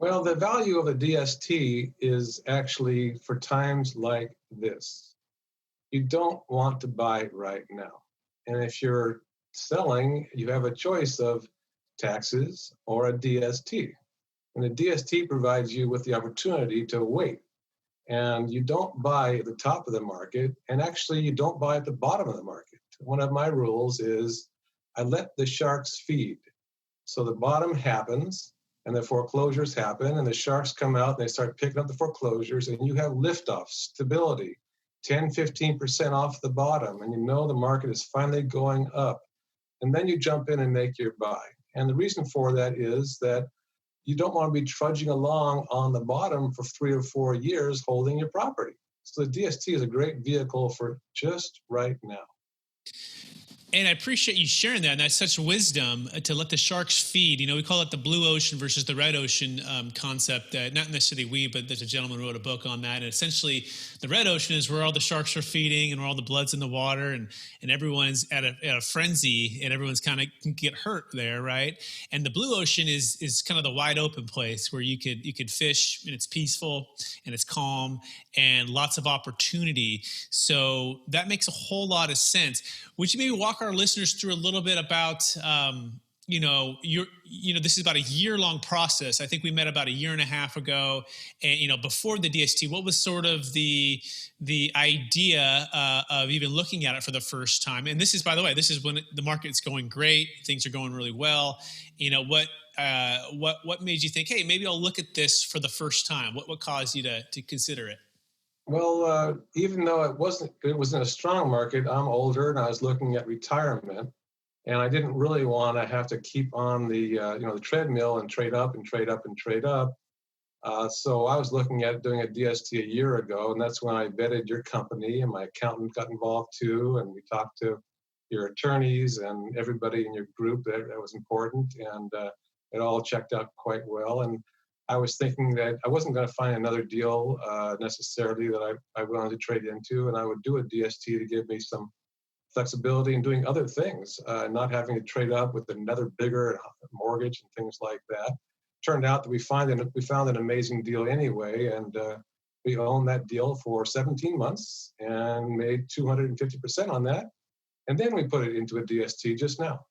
Well, the value of a DST is actually for times like this. You don't want to buy right now. And if you're selling, you have a choice of taxes or a DST. And the DST provides you with the opportunity to wait. And you don't buy at the top of the market, and actually you don't buy at the bottom of the market. One of my rules is I let the sharks feed. So the bottom happens, and the foreclosures happen, and the sharks come out and they start picking up the foreclosures, and you have liftoff, stability, 10, 15% off the bottom, and you know the market is finally going up. And then you jump in and make your buy. And the reason for that is that you don't want to be trudging along on the bottom for 3 or 4 years holding your property. So the DST is a great vehicle for just right now. And I appreciate you sharing that. And that's such wisdom to let the sharks feed. You know, we call it the blue ocean versus the red ocean concept. Not necessarily we, but there's a gentleman who wrote a book on that. And essentially, the red ocean is where all the sharks are feeding and where all the blood's in the water, and everyone's at a frenzy, and everyone's kind of can get hurt there, right? And the blue ocean is kind of the wide open place where you could fish, and it's peaceful and it's calm and lots of opportunity. So that makes a whole lot of sense. Would you maybe walk our listeners through a little bit about, this is about a year-long process. I think we met about a year and a half ago, and before the DST, what was sort of the idea of even looking at it for the first time? And this is, by the way, this is when the market's going great, things are going really well. What made you think, hey, maybe I'll look at this for the first time? What caused you to consider it? Well, even though it was in a strong market, I'm older and I was looking at retirement, and I didn't really want to have to keep on the treadmill and trade up and trade up and trade up. So I was looking at doing a DST a year ago, and that's when I vetted your company, and my accountant got involved too, and we talked to your attorneys and everybody in your group that was important, and it all checked out quite well. And I was thinking that I wasn't going to find another deal necessarily that I wanted to trade into, and I would do a DST to give me some flexibility in doing other things, not having to trade up with another bigger mortgage and things like that. Turned out that we found an amazing deal anyway, and we owned that deal for 17 months and made 250% on that. And then we put it into a DST just now.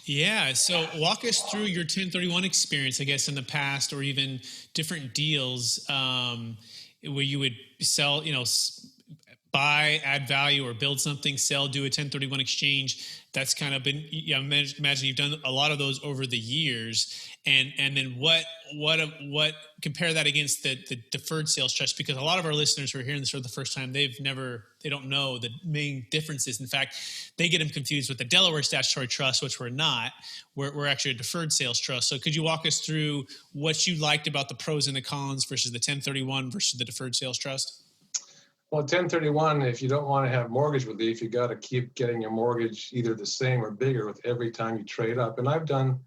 Yeah. So walk us through your 1031 experience, I guess, in the past, or even different deals where you would sell, buy, add value, or build something, sell, do a 1031 exchange. That's kind of been, I imagine you've done a lot of those over the years. And then what compare that against the deferred sales trust? Because a lot of our listeners who are hearing this for the first time, they don't know the main differences. In fact, they get them confused with the Delaware statutory trust, which we're not. We're actually a deferred sales trust. So could you walk us through what you liked about the pros and the cons versus the 1031 versus the deferred sales trust? Well, 1031, if you don't want to have mortgage relief, you got to keep getting your mortgage either the same or bigger with every time you trade up. And I've done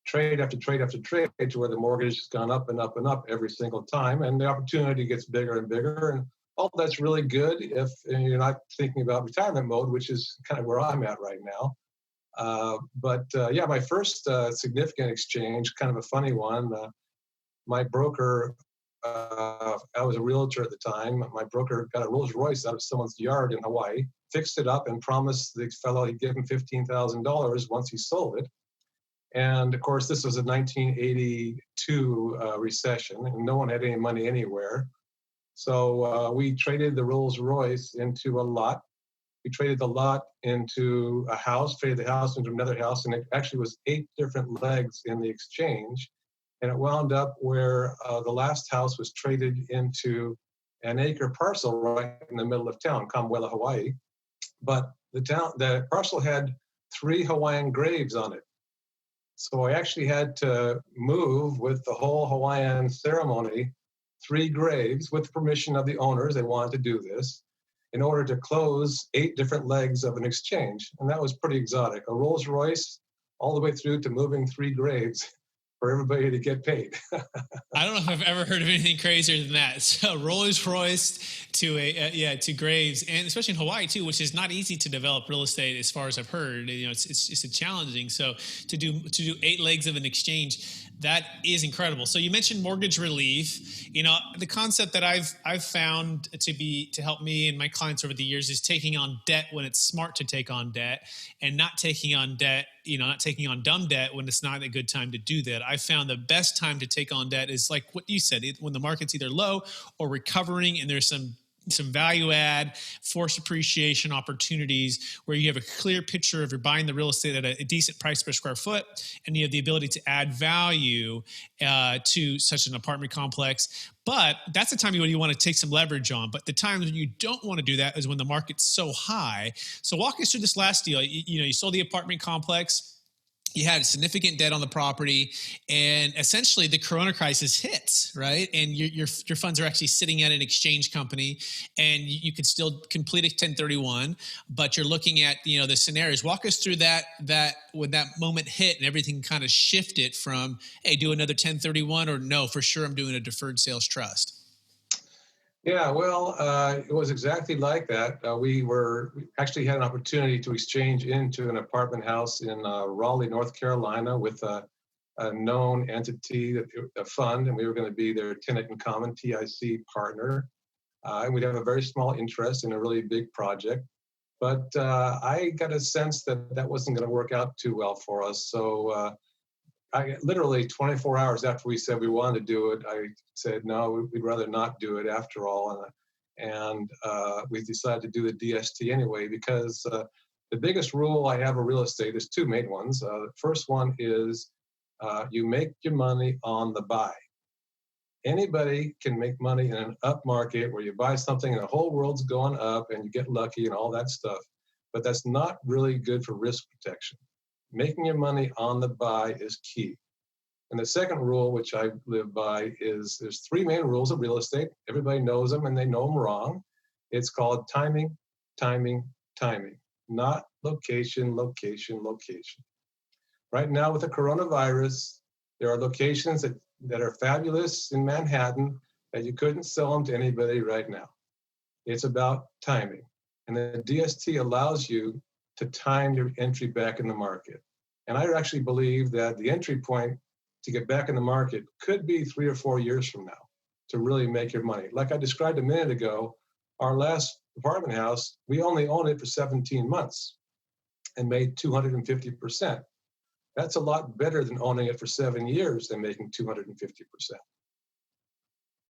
trade after trade after trade to where the mortgage has gone up and up and up every single time, and the opportunity gets bigger and bigger. And all that's really good if you're not thinking about retirement mode, which is kind of where I'm at right now. My first significant exchange, kind of a funny one, my broker, I was a realtor at the time. My broker got a Rolls Royce out of someone's yard in Hawaii, fixed it up, and promised the fellow he'd give him $15,000 once he sold it. And of course, this was a 1982 recession, and no one had any money anywhere. So we traded the Rolls Royce into a lot. We traded the lot into a house, traded the house into another house, and it actually was 8 different legs in the exchange. And it wound up where the last house was traded into an acre parcel right in the middle of town, Kamuela, Hawaii. But the parcel had 3 Hawaiian graves on it. So I actually had to move with the whole Hawaiian ceremony 3 graves with permission of the owners. They wanted to do this in order to close 8 different legs of an exchange. And that was pretty exotic. A Rolls Royce all the way through to moving 3 graves for everybody to get paid. I don't know if I've ever heard of anything crazier than that. So Rolls Royce to graves, and especially in Hawaii too, which is not easy to develop real estate as far as I've heard. It's challenging. So to do 8 legs of an exchange, that is incredible. So you mentioned mortgage relief. The concept that I've found to help me and my clients over the years is taking on debt when it's smart to take on debt, and not taking on debt, not taking on dumb debt when it's not a good time to do that. I found the best time to take on debt is like what you said, when the market's either low or recovering, and there's some value add, forced appreciation opportunities where you have a clear picture of you're buying the real estate at a decent price per square foot, and you have the ability to add value to such an apartment complex. But that's the time when you want to take some leverage on. But the times when you don't want to do that is when the market's so high. So walk us through this last deal. You sold the apartment complex. You had significant debt on the property, and essentially the Corona crisis hits, right? And your funds are actually sitting at an exchange company, and you could still complete a 1031, but you're looking at the scenarios. Walk us through that when that moment hit and everything kind of shifted from, hey, do another 1031, or no, for sure I'm doing a deferred sales trust. Yeah, well, it was exactly like that. We actually had an opportunity to exchange into an apartment house in Raleigh, North Carolina, with a known entity, a fund, and we were going to be their tenant in common, TIC partner. And we'd have a very small interest in a really big project. But I got a sense that wasn't going to work out too well for us. So I literally 24 hours after we said we wanted to do it, I said, no, we'd rather not do it after all. And we decided to do the DST anyway, because the biggest rule I have of real estate is 2 main ones. The first one is you make your money on the buy. Anybody can make money in an up market where you buy something and the whole world's going up and you get lucky and all that stuff. But that's not really good for risk protection. Making your money on the buy is key. And the second rule, which I live by, is there's 3 main rules of real estate. Everybody knows them and they know them wrong. It's called timing, timing, timing, not location, location, location. Right now with the coronavirus, there are locations that are fabulous in Manhattan that you couldn't sell them to anybody right now. It's about timing. And the DST allows you to time your entry back in the market. And I actually believe that the entry point to get back in the market could be 3 or 4 years from now to really make your money. Like I described a minute ago, our last apartment house, we only owned it for 17 months and made 250%. That's a lot better than owning it for 7 years and making 250%.